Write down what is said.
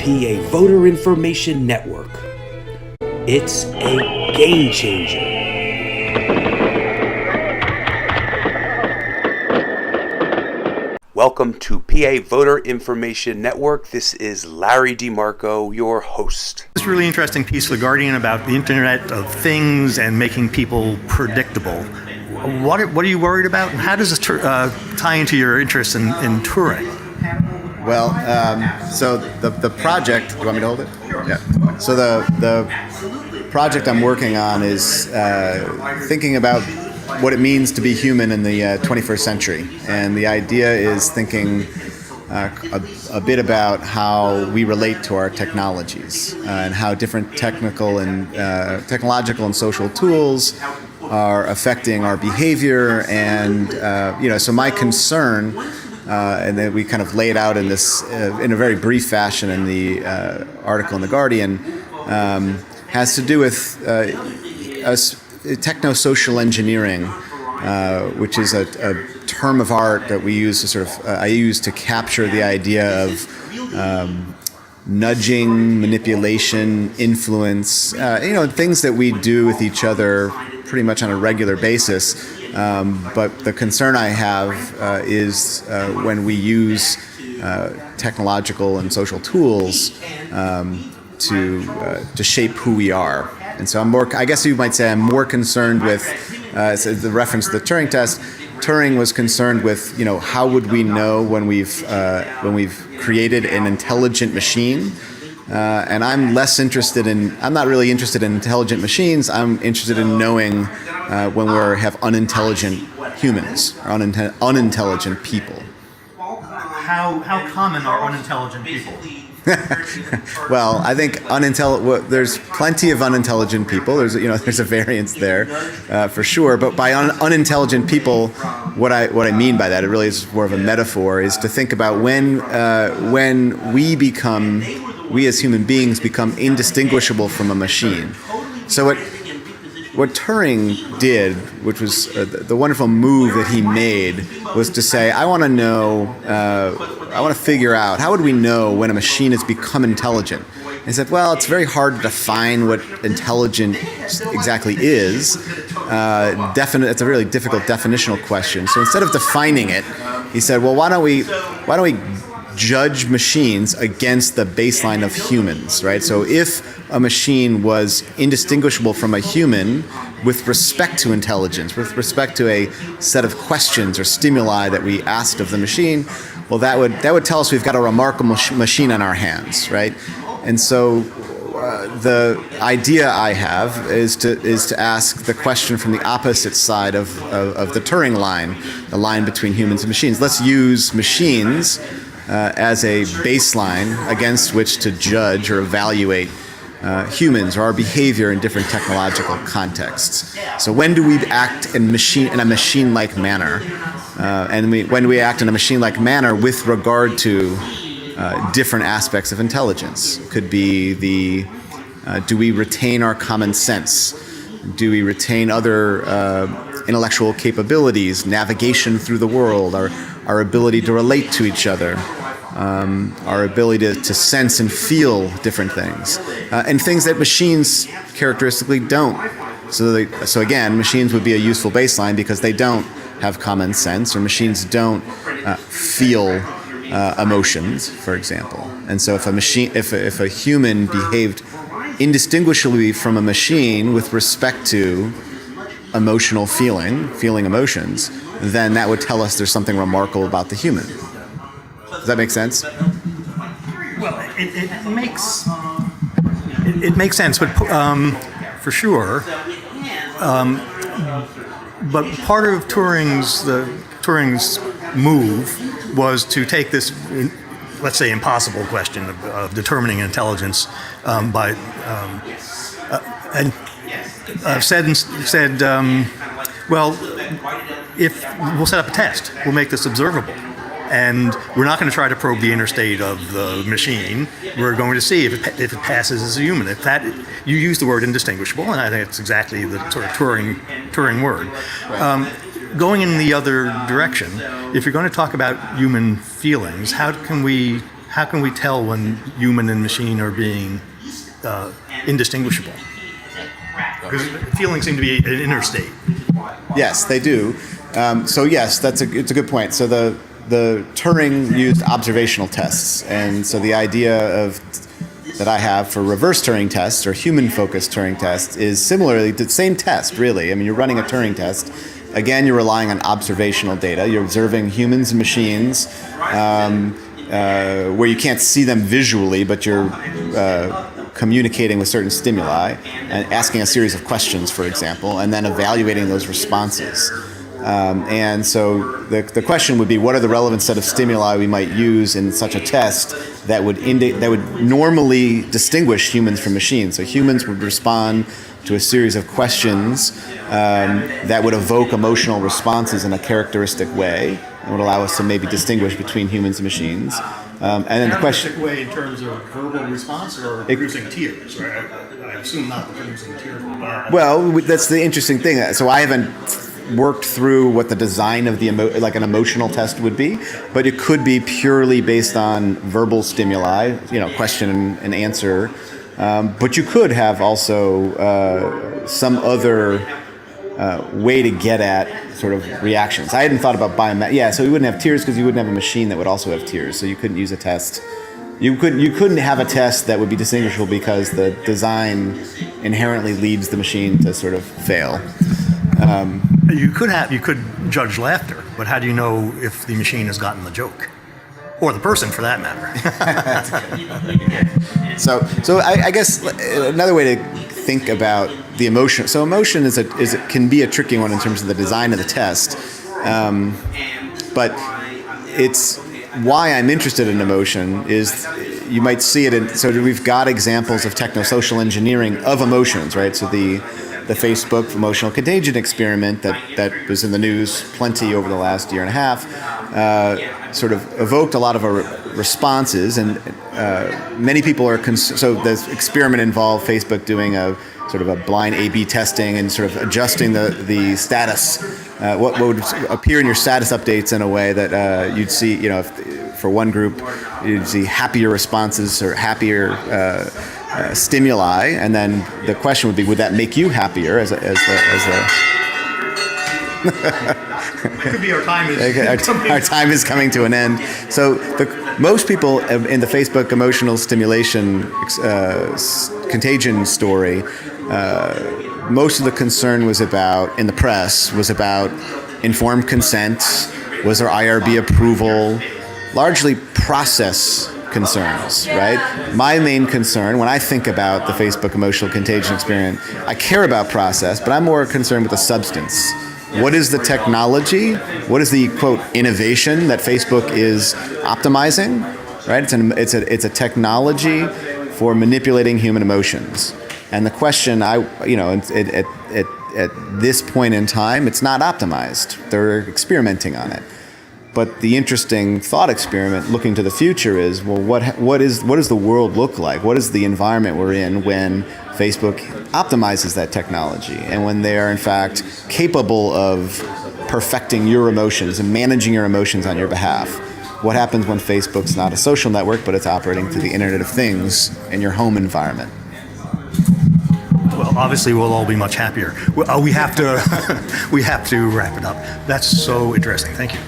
PA Voter Information Network. It's a game changer. Welcome to PA Voter Information Network. This is Larry DeMarco, your host. This really interesting piece for The Guardian about the Internet of Things and making people predictable. What are you worried about? How does this tie into your interest in Turing? Well, so the project, do you want me to hold it? Yeah. So the project I'm working on is thinking about what it means to be human in the 21st century. And the idea is thinking a bit about how we relate to our technologies and how different technological and social tools are affecting our behavior. And, so my concern, and then we kind of lay it out in this, in a very brief fashion in the article in The Guardian, has to do with techno-social engineering, which is a term of art that we use to sort of, I use to capture the idea of nudging, manipulation, influence, things that we do with each other pretty much on a regular basis. But the concern I have is when we use technological and social tools to shape who we are. And so I guess you might say I'm more concerned with the reference to the Turing test. Turing was concerned with, how would we know when we've created an intelligent machine? And I'm not really interested in intelligent machines. I'm interested in knowing when we have unintelligent humans or unintelligent people. How common are unintelligent people? Well, I think there's plenty of unintelligent people. There's a variance there, for sure. But by unintelligent people, what I mean by that, it really is more of a metaphor, is to think about when we as human beings become indistinguishable from a machine. So what Turing did, which was the wonderful move that he made, was to say, I want to figure out, how would we know when a machine has become intelligent? And he said, well, it's very hard to define what intelligent exactly is. It's a really difficult definitional question. So instead of defining it, he said, well, why don't we judge machines against the baseline of humans, right? So if a machine was indistinguishable from a human with respect to intelligence, with respect to a set of questions or stimuli that we asked of the machine, well, that would tell us we've got a remarkable machine on our hands, right? And so the idea I have is to ask the question from the opposite side of the Turing line, the line between humans and machines. Let's use machines as a baseline against which to judge or evaluate humans or our behavior in different technological contexts. So when do we act in a machine-like manner? When we act in a machine-like manner with regard to different aspects of intelligence. It could be do we retain our common sense? Do we retain other intellectual capabilities, navigation through the world, our ability to relate to each other, our ability to sense and feel different things, and things that machines characteristically don't. So again, machines would be a useful baseline because they don't have common sense, or machines don't feel emotions, for example. And so if a human behaved indistinguishably from a machine with respect to feeling emotions, then that would tell us there's something remarkable about the human. Does that make sense? Well, it makes sense, but for sure. But part of Turing's move was to take this, let's say, impossible question of determining intelligence and said, well, if we'll set up a test, we'll make this observable. And we're not going to try to probe the inner state of the machine. We're going to see if it passes as a human. You use the word indistinguishable, and I think it's exactly the sort of Turing word. Going in the other direction, if you're going to talk about human feelings, how how can we tell when human and machine are being indistinguishable? Because feelings seem to be an inner state. Yes, they do. So yes, it's a good point. So the Turing used observational tests, and so the idea that I have for reverse Turing tests or human-focused Turing tests is similarly the same test, really. I mean, you're running a Turing test. Again, you're relying on observational data. You're observing humans and machines where you can't see them visually, but you're communicating with certain stimuli and asking a series of questions, for example, and then evaluating those responses. And so the question would be, what are the relevant set of stimuli we might use in such a test that would normally distinguish humans from machines? So humans would respond to a series of questions that would evoke emotional responses in a characteristic way and would allow us to maybe distinguish between humans and machines. And then the question way in terms of verbal response or producing tears, right? I assume not producing tears. Well, that's the interesting thing. So I haven't worked through what the design of like an emotional test would be, but it could be purely based on verbal stimuli, question and answer. But you could have also some other way to get at sort of reactions. I hadn't thought about so you wouldn't have tears because you wouldn't have a machine that would also have tears. So you couldn't use a test. You couldn't have a test that would be distinguishable because the design inherently leads the machine to sort of fail. You could judge laughter, but how do you know if the machine has gotten the joke? Or the person, for that matter. So I guess another way to think about the emotion. So emotion can be a tricky one in terms of the design of the test, but it's why I'm interested in emotion is you might see it. So we've got examples of technosocial engineering of emotions, right? So the Facebook emotional contagion experiment that was in the news plenty over the last year and a half sort of evoked a lot of responses, and many people are so the experiment involved Facebook doing a sort of a blind A/B testing and sort of adjusting the status, what would appear in your status updates in a way that you'd see, if for one group you'd see happier responses or happier stimuli, and then the question would be, would that make you happier as the It could be our time is our time is coming to an end. So most people in the Facebook emotional stimulation contagion story, most of the concern was about, in the press, was about informed consent, was there IRB approval, largely process concerns, right? My main concern when I think about the Facebook emotional contagion experiment, I care about process, but I'm more concerned with the substance. What is the technology? What is the, quote, innovation that Facebook is optimizing, right? It's a technology for manipulating human emotions. And the question, at this point in time, it's not optimized. They're experimenting on it. But the interesting thought experiment looking to the future is, well, what does the world look like? What is the environment we're in when Facebook optimizes that technology and when they are in fact capable of perfecting your emotions and managing your emotions on your behalf? What happens when Facebook's not a social network, but it's operating through the Internet of Things in your home environment? Well, obviously, we'll all be much happier. We have to wrap it up. That's so interesting. Thank you.